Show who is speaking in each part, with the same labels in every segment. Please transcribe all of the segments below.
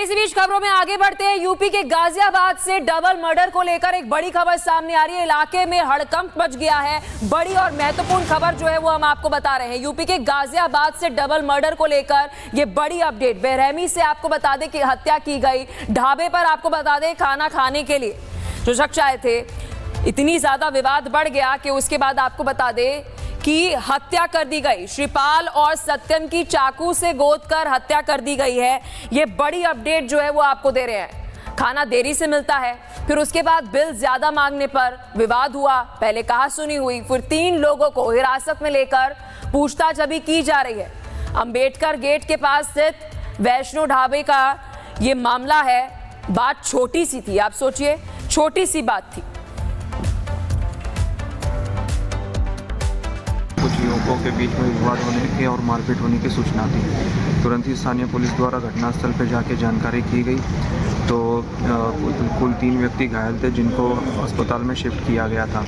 Speaker 1: इसी बीच खबरों में आगे बढ़ते हैं। यूपी के गाजियाबाद से डबल मर्डर को लेकर एक बड़ी खबर सामने आ रही है। इलाके में हड़कंप मच गया है। बड़ी और महत्वपूर्ण खबर जो है वो हम आपको बता रहे हैं। यूपी के गाजियाबाद से डबल मर्डर को लेकर ये बड़ी अपडेट। बेरहमी से आपको बता दें कि हत्या की गई। ढाबे पर आपको बता दें खाना खाने के लिए जो शख्स आए थे, इतनी ज्यादा विवाद बढ़ गया कि उसके बाद आपको बता दें की हत्या कर दी गई। श्रीपाल और सत्यम की चाकू से गोदकर हत्या कर दी गई है। ये बड़ी अपडेट जो है वो आपको दे रहे हैं। खाना देरी से मिलता है, फिर उसके बाद बिल ज्यादा मांगने पर विवाद हुआ। पहले कहा सुनी हुई, फिर 3 लोगों को हिरासत में लेकर पूछताछ अभी की जा रही है। अंबेडकर गेट के पास स्थित वैष्णो ढाबे का ये मामला है। बात छोटी सी थी, आप सोचिए, छोटी सी बात थी।
Speaker 2: कुछ युवकों के बीच में विवाद होने के और मारपीट होने की सूचना थी। तुरंत ही स्थानीय पुलिस द्वारा घटनास्थल पर जाके जानकारी की गई तो कुल 3 व्यक्ति घायल थे जिनको अस्पताल में शिफ्ट किया गया था।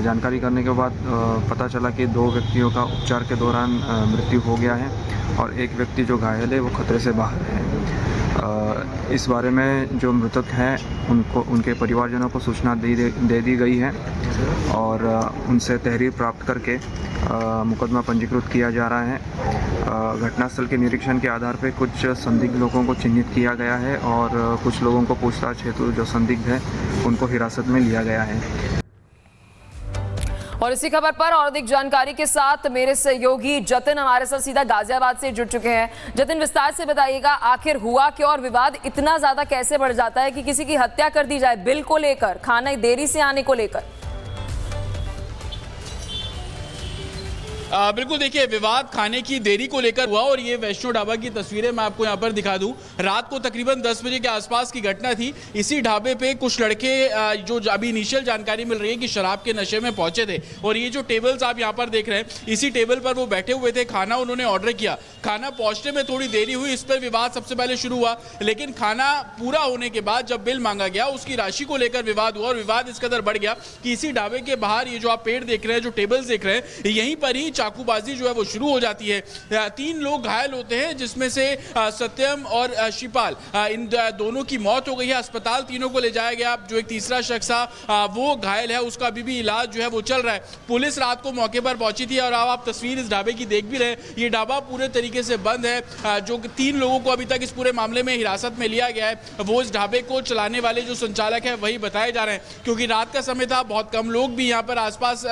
Speaker 2: जानकारी करने के बाद पता चला कि 2 व्यक्तियों का उपचार के दौरान मृत्यु हो गया है और एक व्यक्ति जो घायल है वो खतरे से बाहर है। इस बारे में जो मृतक हैं उनके परिवारजनों को सूचना दे दी गई है और उनसे तहरीर प्राप्त करके मुकदमा पंजीकृत किया जा रहा है। घटनास्थल के निरीक्षण के आधार पर कुछ संदिग्ध लोगों को चिन्हित किया गया है और कुछ लोगों को पूछताछ हेतु जो संदिग्ध हैं उनको हिरासत में लिया गया है।
Speaker 1: और इसी खबर पर और अधिक जानकारी के साथ मेरे सहयोगी जतिन हमारे साथ सीधा गाजियाबाद से जुड़ चुके हैं। जतिन, विस्तार से बताइएगा, आखिर हुआ क्या और विवाद इतना ज्यादा कैसे बढ़ जाता है कि किसी की हत्या कर दी जाए बिल को लेकर, खाना देरी से आने को लेकर?
Speaker 3: बिल्कुल, देखिए, विवाद खाने की देरी को लेकर हुआ और ये वैष्णो ढाबा की तस्वीरें मैं आपको यहाँ पर दिखा दूं। रात को तकरीबन 10 बजे के आसपास की घटना थी। इसी ढाबे पे कुछ लड़के जो अभी इनिशियल जानकारी मिल रही है कि शराब के नशे में पहुंचे थे और ये जो टेबल्स आप यहाँ पर देख रहे हैं, इसी टेबल पर वो बैठे हुए थे। खाना उन्होंने ऑर्डर किया। खाना पहुंचने में थोड़ी देरी हुई, इस पर विवाद सबसे पहले शुरू हुआ। लेकिन खाना पूरा होने के बाद जब बिल मांगा गया, उसकी राशि को लेकर विवाद हुआ और विवाद इस कदर बढ़ गया कि इसी ढाबे के बाहर ये जो आप पेड़ देख रहे हैं, जो टेबल्स देख रहे हैं, यहीं पर ही चाकूबाजी जो है वो शुरू हो जाती है। 3 लोग घायल होते हैं जिसमें से सत्यम और शिपाल, इन दोनों की मौत हो गई है। अस्पताल तीनों को ले जाया गया। जो एक तीसरा शख्स था वो घायल है, उसका अभी भी इलाज जो है वो चल रहा है। पुलिस रात को मौके पर पहुंची थी और अब आप तस्वीर इस ढाबे की देख भी रहे हैं। ये ढाबा पूरे तरीके से बंद है। जो 3 लोगों को अभी तक इस पूरे मामले में हिरासत में लिया गया है, वो इस ढाबे को चलाने वाले जो संचालक है वही बताए जा रहे हैं, क्योंकि रात का समय था, बहुत कम लोग भी यहाँ पर आसपास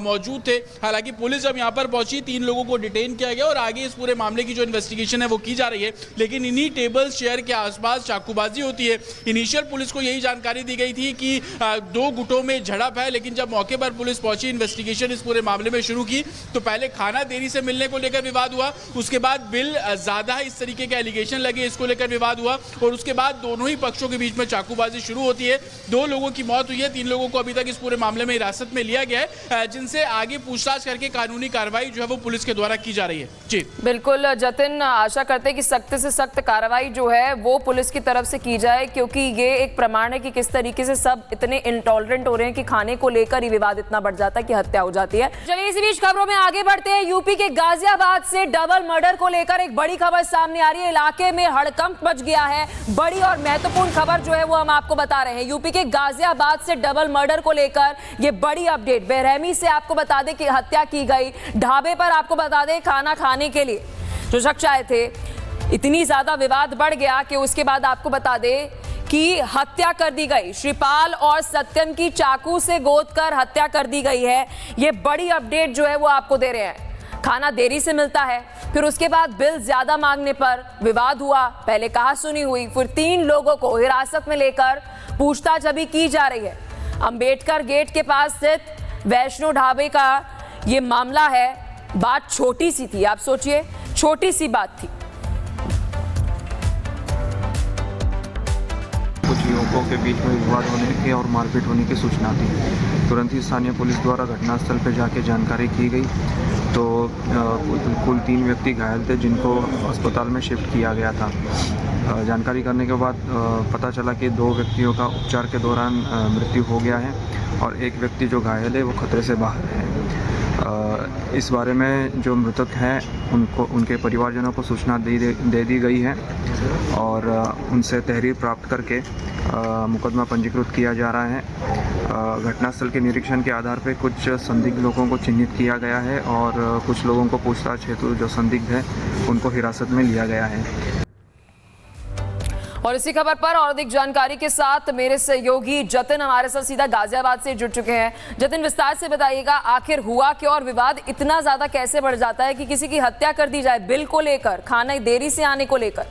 Speaker 3: मौजूद थे। हालांकि पुलिस जब यहाँ पर पहुंची, 3 लोगों को डिटेन किया गया और आगे इस पूरे मामले की जो इन्वेस्टिगेशन है वो की जा रही है। लेकिन इन्हीं टेबल चेयर के आसपास चाकूबाजी होती है। इनिशियल पुलिस को यही जानकारी दी गई थी कि 2 गुटों में झड़प है, लेकिन जब मौके पर पुलिस पहुंची, इन्वेस्टिगेशन इस पूरे मामले में शुरू की, तो पहले खाना देरी से मिलने को लेकर विवाद हुआ। उसके बाद बिल ज्यादा इस तरीके के एलिगेशन लगे, इसको लेकर विवाद हुआ और उसके बाद दोनों ही पक्षों के बीच में चाकूबाजी शुरू होती है। 2 लोगों की मौत हुई है। 3 लोगों को अभी तक इस पूरे मामले में हिरासत में लिया गया है, जिनसे आगे पूछताछ करके कानूनी कार्रवाई जो है वो पुलिस के द्वारा की जा रही है। जी
Speaker 1: बिल्कुल जतिन, आशा करते हैं कि सख्त से सख्त कार्रवाई जो है वो पुलिस की तरफ से की जाए, क्योंकि ये एक प्रमाण है कि किस तरीके से सब इतने इंटॉलरेंट हो रहे हैं कि खाने को लेकर ही विवाद इतना बढ़ जाता है कि हत्या हो जाती है। चलिए इसी बीच खबरों में आगे बढ़ते हैं। यूपी के गाजियाबाद से डबल मर्डर को लेकर एक बड़ी खबर सामने आ रही है। इलाके में हड़कंप मच गया है। बड़ी और महत्वपूर्ण खबर जो है वो हम आपको बता रहे हैं। यूपी के गाजियाबाद से डबल मर्डर को लेकर ये बड़ी अपडेट। बेरहमी से आपको बता दें कि हत्या की गई। ढाबे पर आपको बता दें खाना खाने के लिए जो शख्स आए थे, इतनी ज्यादा विवाद बढ़ गया कि उसके बाद आपको बता दें कि हत्या कर दी गई। श्रीपाल और सत्यम की चाकू से गोदकर हत्या कर दी गई है। ये बड़ी अपडेट जो है वो आपको दे रहे हैं। खाना देरी से मिलता है, फिर उसके बाद बिल ज्यादा मांगने पर विवाद हुआ। पहले कहा सुनी हुई, फिर 3 लोगों को हिरासत में लेकर पूछताछ अभी की जा रही है। अंबेडकर गेट के पास स्थित वैष्णो ढाबे का ये मामला है। बात छोटी सी थी, आप सोचिए, छोटी सी बात थी।
Speaker 2: कुछ युवकों के बीच में विवाद होने के और मारपीट होने की सूचना थी। तुरंत ही स्थानीय पुलिस द्वारा घटनास्थल पर जाके जानकारी की गई तो कुल 3 व्यक्ति घायल थे जिनको अस्पताल में शिफ्ट किया गया था। जानकारी करने के बाद पता चला कि 2 व्यक्तियों का उपचार के दौरान मृत्यु हो गया है और एक व्यक्ति जो घायल है वो खतरे से बाहर है। इस बारे में जो मृतक हैं उनको उनके परिवारजनों को सूचना दे दी गई है और उनसे तहरीर प्राप्त करके मुकदमा पंजीकृत किया जा रहा है। घटनास्थल के निरीक्षण के आधार पर कुछ संदिग्ध लोगों को चिन्हित किया गया है और कुछ लोगों को पूछताछ हेतु जो संदिग्ध है उनको हिरासत में लिया गया है।
Speaker 1: और इसी खबर पर और अधिक जानकारी के साथ मेरे सहयोगी जतिन हमारे साथ सीधा गाजियाबाद से जुड़ चुके हैं। जतिन, विस्तार से बताइएगा, आखिर हुआ क्या और विवाद इतना ज्यादा कैसे बढ़ जाता है कि किसी की हत्या कर दी जाए बिल को लेकर, खाना देरी से आने को लेकर?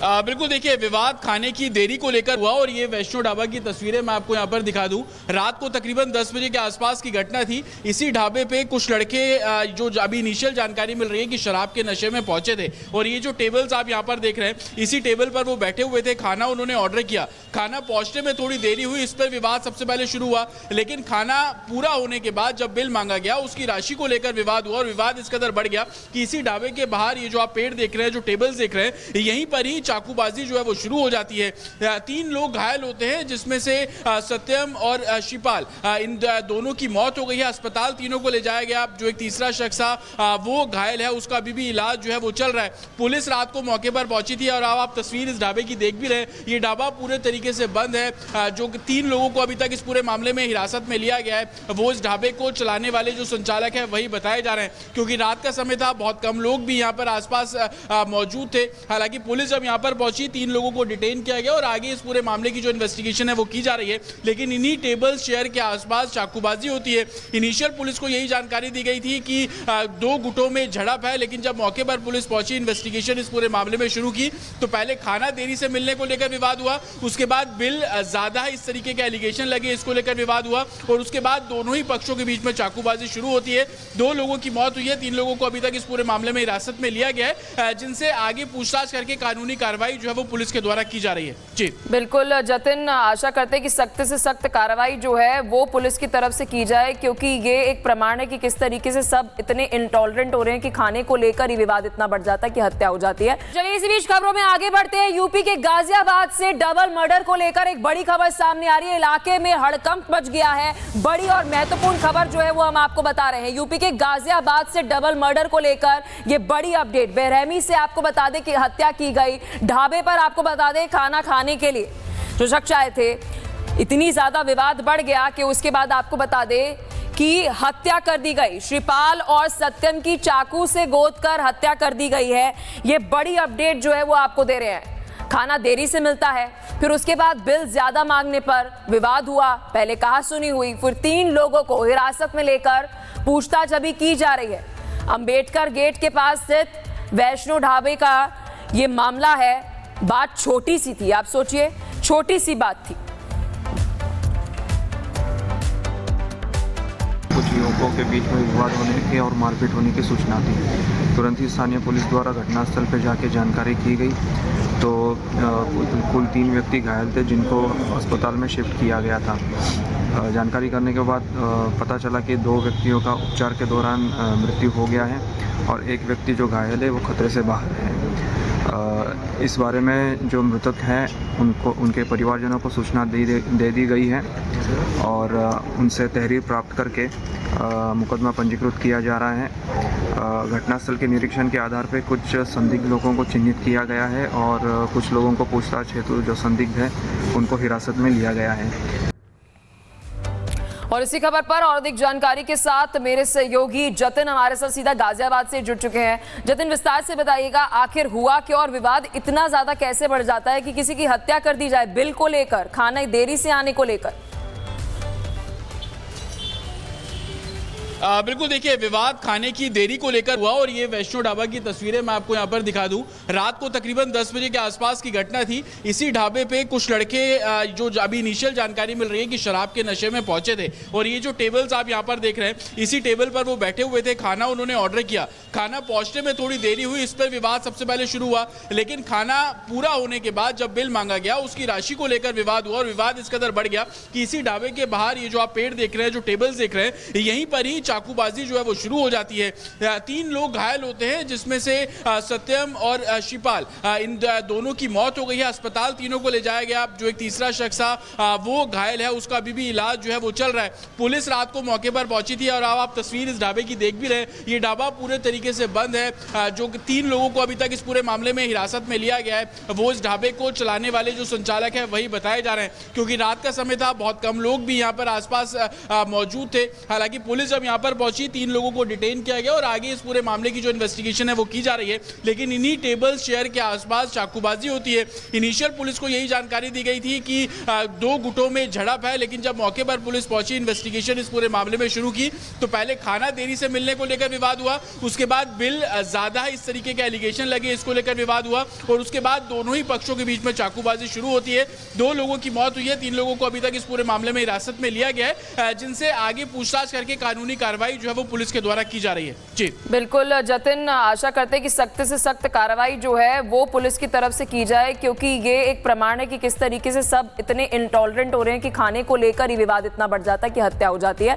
Speaker 3: बिल्कुल, देखिए, विवाद खाने की देरी को लेकर हुआ और ये वैष्णो ढाबा की तस्वीरें मैं आपको यहाँ पर दिखा दूं। रात को तकरीबन 10 बजे के आसपास की घटना थी। इसी ढाबे पे कुछ लड़के जो अभी इनिशियल जानकारी मिल रही है कि शराब के नशे में पहुंचे थे और ये जो टेबल्स आप यहाँ पर देख रहे हैं, इसी टेबल पर वो बैठे हुए थे। खाना उन्होंने ऑर्डर किया, खाना पहुंचने में थोड़ी देरी हुई, इस पर विवाद सबसे पहले शुरू हुआ। लेकिन खाना पूरा होने के बाद जब बिल मांगा गया, उसकी राशि को लेकर विवाद हुआ और विवाद इस कदर बढ़ गया कि इसी ढाबे के बाहर ये जो आप पेड़ देख रहे हैं, जो टेबल्स देख रहे हैं, यहीं पर ही चाकूबाजी जो है वो शुरू हो जाती है। 3 लोग घायल होते हैं, जिसमें से सत्यम और शिपाल, इन दोनों की मौत हो गई है। अस्पताल तीनों को ले जाया गया। जो एक तीसरा शख्स था वो घायल है, उसका अभी भी इलाज जो है वो चल रहा है। पुलिस रात को मौके पर पहुंची थी और अब आप तस्वीर इस ढाबे की देख भी रहे हैं। ये ढाबा पूरे तरीके से बंद है। जो 3 लोगों को अभी तक इस पूरे मामले में हिरासत में लिया गया है, वो इस ढाबे को चलाने वाले जो संचालक है वही बताए जा रहे हैं, क्योंकि रात का समय था, बहुत कम लोग भी यहाँ पर आसपास मौजूद थे। हालांकि पुलिस जब यहाँ पर पहुंची, 3 लोगों को डिटेन किया गया और आगे इस पूरे मामले की जो इन्वेस्टिगेशन है वो की जा रही है। लेकिन इन्हीं टेबल चेयर के आसपास चाकूबाजी होती है। इनिशियल पुलिस को यही जानकारी दी गई थी कि 2 गुटों में झड़प है, लेकिन जब मौके पर पुलिस पहुंची, इन्वेस्टिगेशन इस पूरे मामले में शुरू की, तो पहले खाना देरी से मिलने को लेकर विवाद हुआ, उसके बाद बिल ज्यादा है इस तरीके के एलिगेशन लगे, इसको लेकर विवाद हुआ और उसके बाद दोनों ही पक्षों के बीच में चाकूबाजी शुरू होती है। 2 लोगों की मौत हुई है, 3 लोगों को अभी तक इस पूरे मामले में हिरासत में लिया गया है, जिनसे आगे पूछताछ करके कानूनी कार्रवाई जो है वो पुलिस के द्वारा की जा रही है। जी
Speaker 1: बिल्कुल जतिन, आशा करते हैं कि सख्त से सख्त कार्रवाई जो है वो पुलिस की तरफ से की जाए, क्योंकि ये एक प्रमाण है कि किस तरीके से सब इतने इंटॉलरेंट हो रहे हैं कि खाने को लेकर ही विवाद इतना बढ़ जाता है कि हत्या हो जाती है। चलिए इसी बीच खबरों में आगे बढ़ते हैं। यूपी के गाजियाबाद से डबल मर्डर को लेकर एक बड़ी खबर सामने आ रही है। इलाके में हड़कंप मच गया है। बड़ी और महत्वपूर्ण खबर जो है वो हम आपको बता रहे हैं। यूपी के गाजियाबाद से डबल मर्डर को लेकर ये बड़ी अपडेट। बेरहमी से आपको बता दें कि हत्या की गई। ढाबे पर आपको बता दें खाना खाने के लिए जो शख्स आए थे, इतनी ज्यादा विवाद बढ़ गया कि उसके बाद आपको बता दें कि हत्या कर दी गई। श्रीपाल और सत्यम की चाकू से गोदकर हत्या कर दी गई है। ये बड़ी अपडेट जो है वो आपको दे रहे हैं। खाना देरी से मिलता है, फिर उसके बाद बिल ज्यादा मांगने पर विवाद हुआ, पहले कहा सुनी हुई, फिर 3 लोगों को हिरासत में लेकर पूछताछ अभी की जा रही है। अंबेडकर गेट के पास स्थित वैष्णो ढाबे का ये मामला है। बात छोटी सी थी, आप सोचिए, छोटी सी बात थी।
Speaker 2: कुछ युवकों के बीच में विवाद होने के और मारपीट होने की सूचना थी। तुरंत ही स्थानीय पुलिस द्वारा घटनास्थल पर जाके जानकारी की गई तो कुल 3 व्यक्ति घायल थे, जिनको अस्पताल में शिफ्ट किया गया था। जानकारी करने के बाद पता चला कि 2 व्यक्तियों का उपचार के दौरान मृत्यु हो गया है और एक व्यक्ति जो घायल है वो खतरे से बाहर है। इस बारे में जो मृतक हैं उनको उनके परिवारजनों को सूचना दे दी गई है और उनसे तहरीर प्राप्त करके मुकदमा पंजीकृत किया जा रहा है। घटनास्थल के निरीक्षण के आधार पर कुछ संदिग्ध लोगों को चिन्हित किया गया है और कुछ लोगों को पूछताछ हेतु जो संदिग्ध है उनको हिरासत में लिया गया है।
Speaker 1: और इसी खबर पर और अधिक जानकारी के साथ मेरे सहयोगी जतिन हमारे साथ सीधा गाजियाबाद से जुड़ चुके हैं। जतिन, विस्तार से बताइएगा, आखिर हुआ क्या और विवाद इतना ज्यादा कैसे बढ़ जाता है कि किसी की हत्या कर दी जाए बिल को लेकर, खाना देरी से आने को लेकर?
Speaker 3: बिल्कुल, देखिए, विवाद खाने की देरी को लेकर हुआ और ये वैष्णो ढाबा की तस्वीरें मैं आपको यहाँ पर दिखा दूं। रात को तकरीबन 10 बजे के आसपास की घटना थी। इसी ढाबे पे कुछ लड़के जो अभी इनिशियल जानकारी मिल रही है कि शराब के नशे में पहुंचे थे और ये जो टेबल्स आप यहाँ पर देख रहे हैं, इसी टेबल पर वो बैठे हुए थे। खाना उन्होंने ऑर्डर किया, खाना पहुंचने में थोड़ी देरी हुई, इस पर विवाद सबसे पहले शुरू हुआ। लेकिन खाना पूरा होने के बाद जब बिल मांगा गया, उसकी राशि को लेकर विवाद हुआ और विवाद इस कदर बढ़ गया कि इसी ढाबे के बाहर ये जो आप पेड़ देख रहे हैं, जो टेबल्स देख रहे हैं, यहीं पर ही चाकूबाजी जो है वो शुरू हो जाती है। 3 लोग घायल होते हैं, जिसमें से सत्यम और शिपाल, इन दोनों की मौत हो गई है। अस्पताल तीनों को ले जाया गया। जो एक तीसरा शख्स था वो घायल है, उसका अभी भी इलाज जो है वो चल रहा है। पुलिस रात को मौके पर पहुंची थी और अब आप तस्वीर इस ढाबे की देख भी रहे हैं। ये ढाबा पूरे तरीके से बंद है। जो 3 लोगों को अभी तक इस पूरे मामले में हिरासत में लिया गया है, वो इस ढाबे को चलाने वाले जो संचालक है वही बताए जा रहे हैं, क्योंकि रात का समय था, बहुत कम लोग भी यहाँ पर आसपास मौजूद थे। हालांकि पुलिस जब यहाँ पर पहुंची 3 लोगों को डिटेन किया गया और आगे इस पूरे मामले की जो इन्वेस्टिगेशन है वो की जा रही है। लेकिन इन्हीं टेबल चेयर के आसपास चाकूबाजी होती है। इनिशियल पुलिस को यही जानकारी दी गई थी कि 2 गुटों में झड़प है, लेकिन जब मौके पर पुलिस पहुंची, इन्वेस्टिगेशन इस पूरे मामले में शुरू की, तो पहले खाना देरी से मिलने को लेकर विवाद हुआ, उसके बाद बिल ज्यादा इस तरीके के एलिगेशन लगे, इसको लेकर विवाद हुआ और उसके बाद दोनों ही पक्षों के बीच में चाकूबाजी शुरू होती है। 2 लोगों की मौत हुई है, 3 लोगों को अभी तक इस पूरे मामले में हिरासत में लिया गया है, जिनसे आगे पूछताछ करके कानूनी कार्रवाई जो है वो पुलिस के द्वारा की जा रही है। जी
Speaker 1: बिल्कुल जतिन, आशा करते हैं कि सख्त से सख्त कार्रवाई जो है वो पुलिस की तरफ से की जाए, क्योंकि ये एक प्रमाण है कि किस तरीके से सब इतने इंटॉलरेंट हो रहे हैं कि खाने को लेकर ही विवाद इतना बढ़ जाता है कि हत्या हो जाती है।